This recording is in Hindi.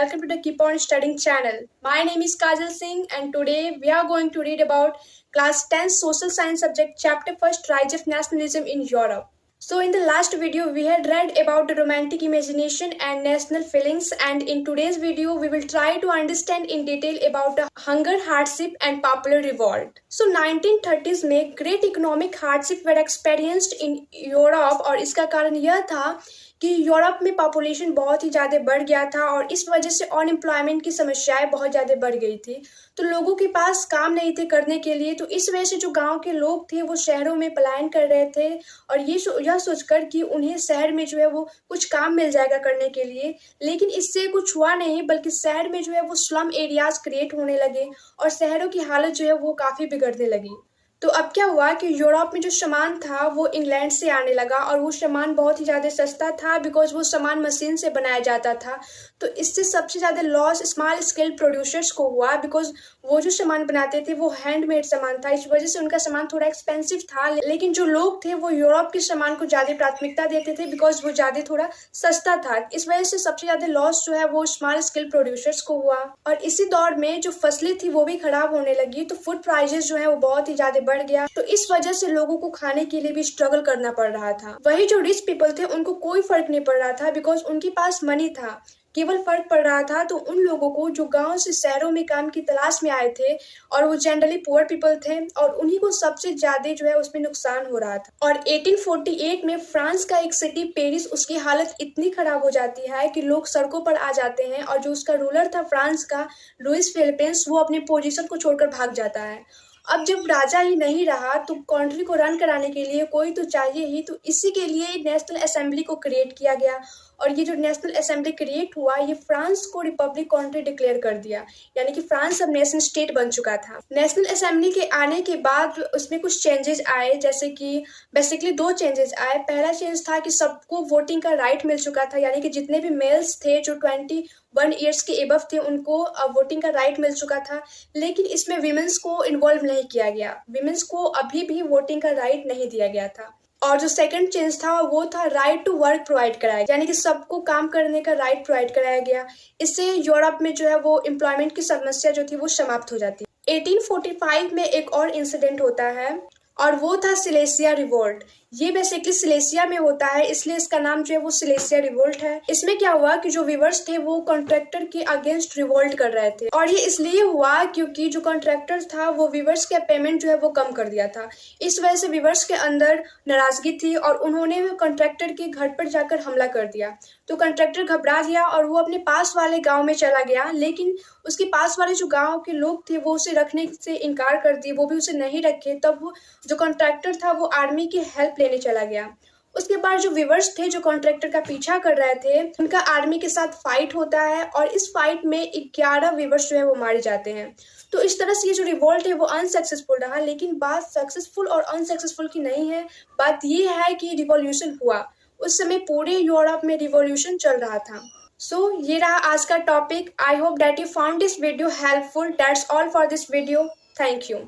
welcome to the Keep On Studying channel. My name is Kajal Singh and today we are going to read about class 10 social science subject chapter 1st Rise of Nationalism in Europe. So in the last video we had read about the romantic imagination and national feelings, and in today's video we will try to understand in detail about the hunger, hardship and popular revolt. So 1930s में great economic hardship were experienced in Europe और इसका कारण यह था कि यूरोप में पॉपुलेशन बहुत ही ज़्यादा बढ़ गया था और इस वजह से अनएम्प्लॉयमेंट की समस्याएं बहुत ज़्यादा बढ़ गई थी। तो लोगों के पास काम नहीं थे करने के लिए, तो इस वजह से जो गांव के लोग थे वो शहरों में पलायन कर रहे थे और यह सोचकर कि उन्हें शहर में जो है वो कुछ काम मिल जाएगा करने के लिए। लेकिन इससे कुछ हुआ नहीं, बल्कि शहर में जो है वो स्लम एरियाज क्रिएट होने लगे और शहरों की हालत जो है वो काफ़ी बिगड़ने लगी। तो अब क्या हुआ कि यूरोप में जो सामान था वो इंग्लैंड से आने लगा और वो सामान बहुत ही ज़्यादा सस्ता था, बिकॉज वो सामान मशीन से बनाया जाता था। तो इससे सबसे ज़्यादा लॉस स्मॉल स्केल प्रोड्यूसर्स को हुआ, बिकॉज वो जो सामान बनाते थे वो हैंडमेड सामान था, इस वजह से उनका सामान थोड़ा एक्सपेंसिव था। लेकिन जो लोग थे वो यूरोप के सामान को ज़्यादा प्राथमिकता देते थे, बिकॉज वो ज़्यादा थोड़ा सस्ता था। इस वजह से सबसे ज़्यादा लॉस जो है वो स्मॉल स्केल प्रोड्यूसर्स को हुआ। और इसी दौर में जो फसलें थी वो भी खराब होने लगी, तो फूड प्राइजेस जो है वो बहुत ही ज़्यादा बढ़ गया। तो इस वजह से लोगों को खाने के लिए भी स्ट्रगल करना पड़ रहा था। वही जो रिच पीपल थे उनको कोई फर्क नहीं पड़ रहा था, बिकॉज उनके पास मनी था। केवल फर्क पड़ रहा था तो उन लोगों को जो गांव से शहरों में काम की तलाश में आए थे और वो जनरली पुअर पीपल थे, और उन्हीं को सबसे ज्यादा जो है उसमें नुकसान हो रहा था। और 1848 में फ्रांस का एक सिटी पेरिस, उसकी हालत इतनी खराब हो जाती है कि लोग सड़कों पर आ जाते हैं और जो उसका रूलर था फ्रांस का, लुइस फिलिपेंस, वो अपने पोजीशन को छोड़कर भाग जाता है। अब जब राजा ही नहीं रहा तो कंट्री को रन कराने के लिए कोई तो चाहिए ही, तो इसी के लिए नेशनल असेंबली को क्रिएट किया गया। और ये जो नेशनल असेंबली क्रिएट हुआ, ये फ्रांस को रिपब्लिक कंट्री डिक्लेयर कर दिया, यानी कि फ्रांस अब नेशनल स्टेट बन चुका था। नेशनल असेंबली के आने के बाद उसमें कुछ चेंजेस आए, जैसे कि बेसिकली दो चेंजेस आए। पहला चेंज था कि सबको वोटिंग का राइट मिल चुका था, यानी कि जितने भी मेल्स थे जो 21 ईयर्स के एबव थे उनको वोटिंग का राइट मिल चुका था। लेकिन इसमें विमेंस को इन्वॉल्व नहीं किया गया, विमेंस को अभी भी वोटिंग का राइट नहीं दिया गया था। और जो सेकंड चेंज था वो था राइट टू वर्क प्रोवाइड कराया, यानी कि सबको काम करने का राइट प्रोवाइड कराया गया। इससे यूरोप में जो है वो एम्प्लॉयमेंट की समस्या जो थी वो समाप्त हो जाती। 1845 में एक और इंसिडेंट होता है और वो था सिलेसिया रिवोल्ट। ये बेसिकली सिलेसिया में होता है, इसलिए इसका नाम जो है वो सिलेसिया रिवोल्ट है। इसमें क्या हुआ कि जो वीवर्स थे वो कॉन्ट्रैक्टर के अगेंस्ट रिवोल्ट कर रहे थे, और ये इसलिए हुआ क्योंकि जो कॉन्ट्रैक्टर था वो वीवर्स का पेमेंट जो है वो कम कर दिया था। इस वजह से वीवर्स के अंदर नाराजगी थी और उन्होंने कॉन्ट्रैक्टर के घर पर जाकर हमला कर दिया। तो कॉन्ट्रैक्टर घबरा गया और वो अपने पास वाले गाँव में चला गया, लेकिन उसके पास वाले जो गाँव के लोग थे वो उसे रखने से इनकार कर दिए, वो भी उसे नहीं रखे। तब वो जो कॉन्ट्रैक्टर था वो आर्मी की हेल्प लेने चला गया। उसके बाद जो वीवर्स थे जो कॉन्ट्रैक्टर का पीछा कर रहे थे, उनका आर्मी के साथ फाइट होता है और इस फाइट में 11 वीवर्स जो है वो मारे जाते हैं। तो इस तरह से ये जो रिवोल्ट है वो अनसक्सेसफुल रहा। लेकिन बात सक्सेसफुल और अनसक्सेसफुल की नहीं है, बात ये है कि रिवॉल्यूशन हुआ। उस समय पूरे यूरोप में रिवॉल्यूशन चल रहा था। सो ये रहा आज का topic. I hope that you found this video helpful. That's all for this video. Thank you.